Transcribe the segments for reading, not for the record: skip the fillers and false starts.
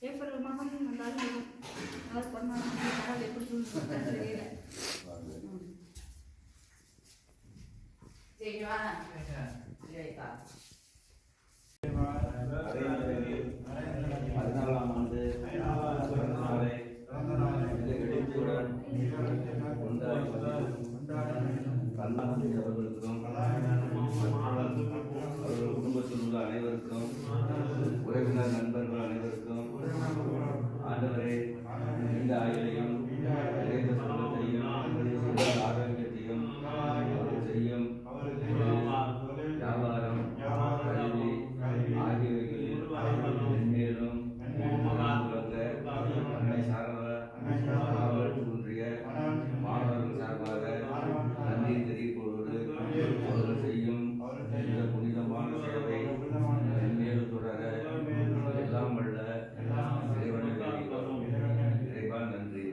April மாதம் வந்தாலும் அது பண்ணாலும் கடவுள் எப்படி சொல்லுறது தெரியல. சரிவா சரிதா. 14ஆம் ஆண்டு அவர்களுக்கும் அவர்கள் குடும்பத்தில் உள்ள அனைவருக்கும் உறவினர் நண்பர்கள் அனைவருக்கும் ஆண்டவரே இந்த ஆயுளையும் நிறைந்த செல்வத்தையும் ஆரோக்கியத்தையும் அவர்கள் செய்யும் வியாபாரம் கல்வி ஆகியவைகளில் மென்மேலும் அன்னை சார்பாக தோன்றிய மாணவர்கள் சார்பாக நன்றி தெரிவிப்பதோடு அவர்கள் செய்யும் இந்த புனிதமான சேவை மென்மேலும் தொடர எல்லாம் வல்ல இறைவா நன்றி.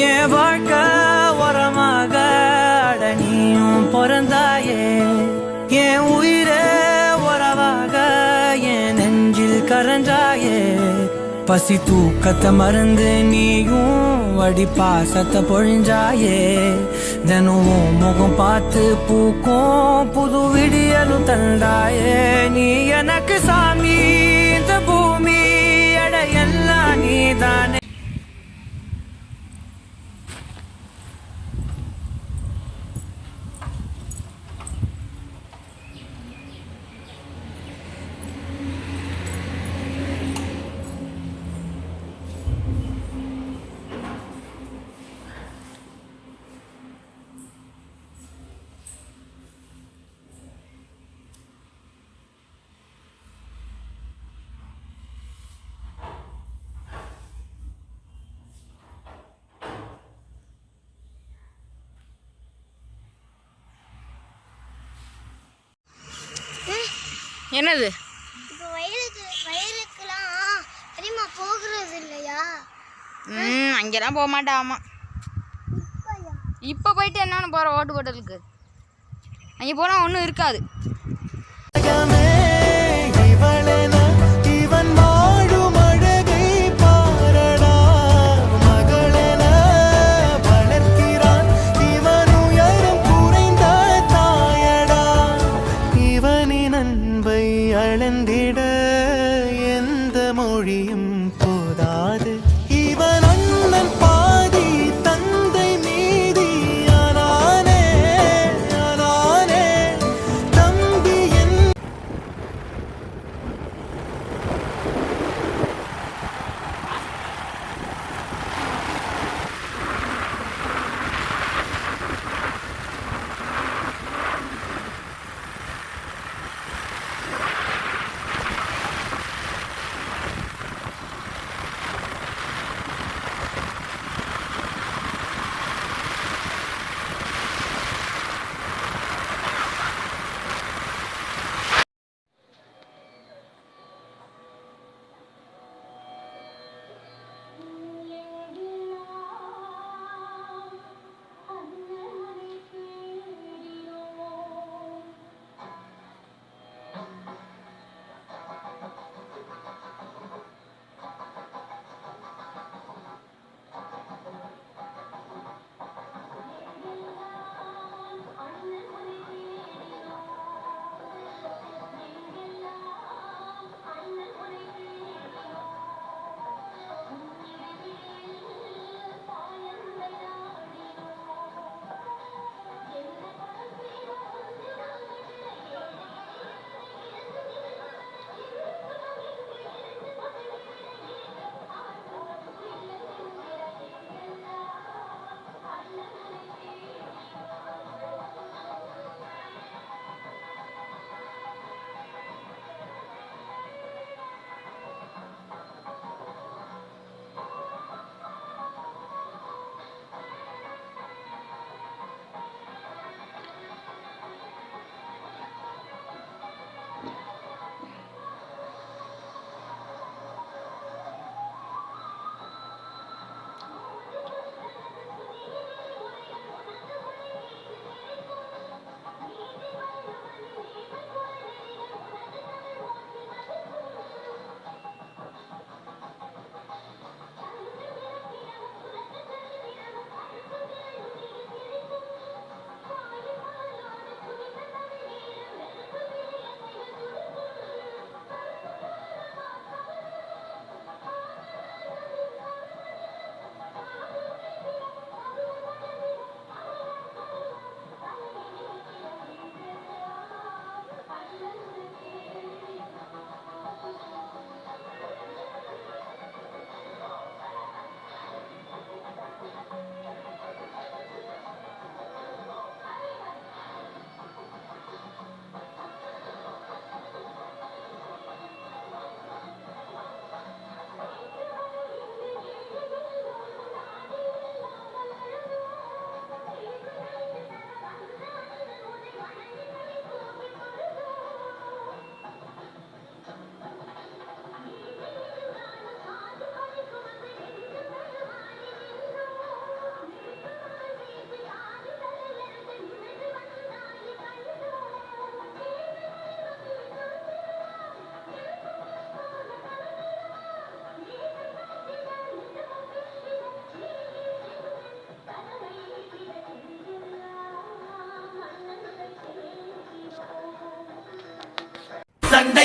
என் வாழ்க்கை வரமாக நீயும் பிறந்தாயே, என் உயிரே உறவாக என் நெஞ்சில் கரஞ்சாயே. பசி தூக்கத்தை மறந்து நீயும் வடி பாசத்தை பொழிஞ்சாயே. தினமும் முகம் பார்த்து பூக்கும் புது விடியலும் தந்தாயே. நீ எனக்கு சாமி, இந்த பூமி எடையெல்லாம் நீதானே. என்னது இப்போ வயலுக்குலாம் அதிகமா போகிறது இல்லையா? அங்கெல்லாம் போக மாட்டேன். ஆமாம், இப்போ போயிட்டு என்னன்னு போகிற ஓட்டு போட்டலுக்கு அங்கே போனால் ஒன்றும் இருக்காது. அளந்திட எந்த மொழியும் போதாது. இவன் அண்ணன் பாதி தந்தை மீதி ஆனானே ஆனானே தம்பி என்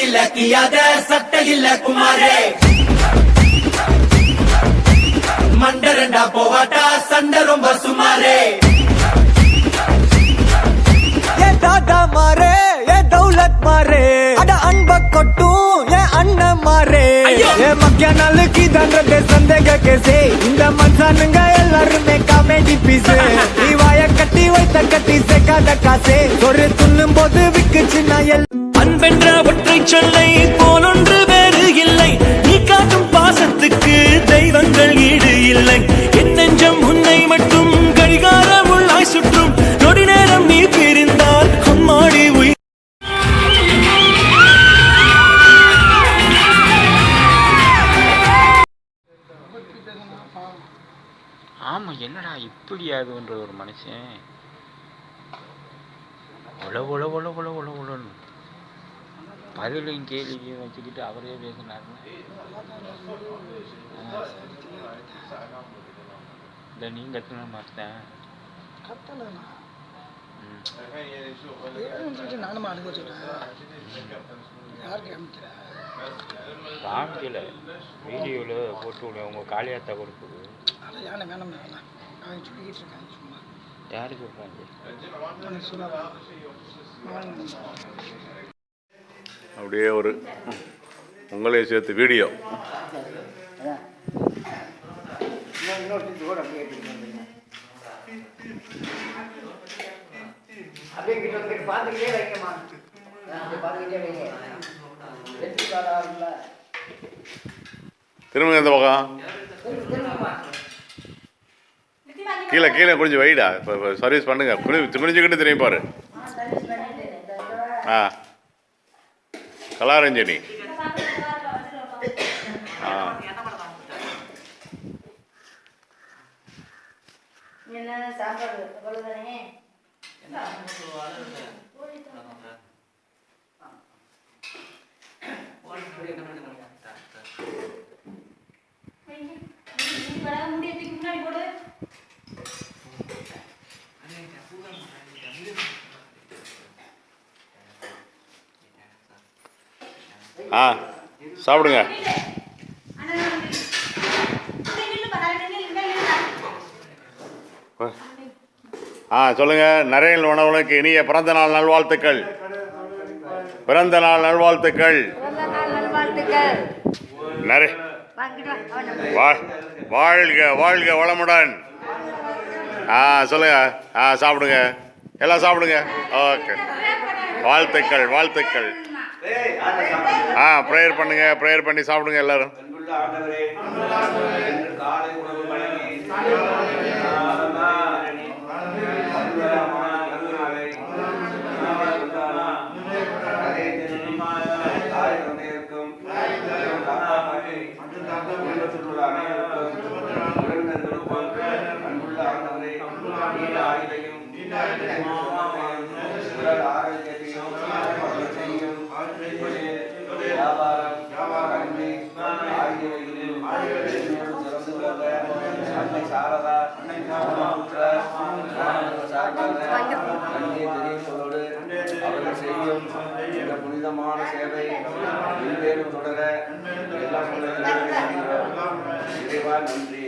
இல்ல கியாத சட்டை இல்ல குமாரே மண்டரண்டா போவாட்டா சண்டை ரொம்ப சுமாரே ஏ தாதா மாரே ஏ தௌலத் மாரே அட அன்ப கொட்டும் ஏ அண்ணன் மாரே ஏ மக்கிய நாளுக்கு தண்டத்தை சந்தேக கேசே இந்த மனுஷனுங்க எல்லாருமே காமெடி பீஸ் நீ வாய கட்டி வைத்த கட்டி சேர்க்காத காசே ஒரு துண்ணும் போது விக்குச்சு நான் அன்பென்ற ஒற்றை சொல்லை போலொன்று வேறு இல்லை நீ காட்டும் பாசத்துக்கு தெய்வங்கள் ஈடு இல்லை என் நெஞ்சம் உன்னை மட்டும் கடிகாரம் உள்ளாய் சுற்றும் நொடி நேரம் நீ பிரிந்தால் அம்மாடி உயிர் ஆமா என்னடா இப்படி ஆகுன்ற ஒரு மனுஷன் ஒல ஒல ஒல ஒல ஒல ஒலன்னு பதிலையும் கேள்வியும் வச்சுக்கிட்டு அவரே பேசினாருன்னா இல்லை நீங்க கத்துன மாட்டேன் காமிக்கல வீடியோவில் போட்டு விட உங்க காளியாத்தா கொடுக்குது யாரு சொல்றாங்க அப்படியே ஒரு உங்களே சேர்த்து வீடியோ திரும்ப எந்த பக்கம் கீழே கீழே கொஞ்சம் வைடா இப்போ சர்வீஸ் பண்ணுங்க குனிஞ்சுக்கிட்டு திரும்பி பாரு ஆ கலாரஞ்சனி ஆ என்ன சாப்பாடு அவ்வளவுதானே முன்னாடி போடு ஆ சாப்பிடுங்க ஆ சொல்லுங்க நரேன் உணவனுக்கு இனிய பிறந்த நாள் நல்வாழ்த்துக்கள் பிறந்த நாள் நல்வாழ்த்துக்கள் நரே வாழ்க வாழ்க வளமுடன் ஆ சொல்லுங்க ஆ சாப்பிடுங்க எல்லாம் சாப்பிடுங்க ஓகே வாழ்த்துக்கள் வாழ்த்துக்கள் ஆ ப்ரேயர் பண்ணுங்க ப்ரேயர் பண்ணி சாப்பிடுங்க எல்லாரும் காலை உணவு வழங்கி புனிதமான சேவை இன்றையும் தொடர எல்லாம் இறைவா நன்றி.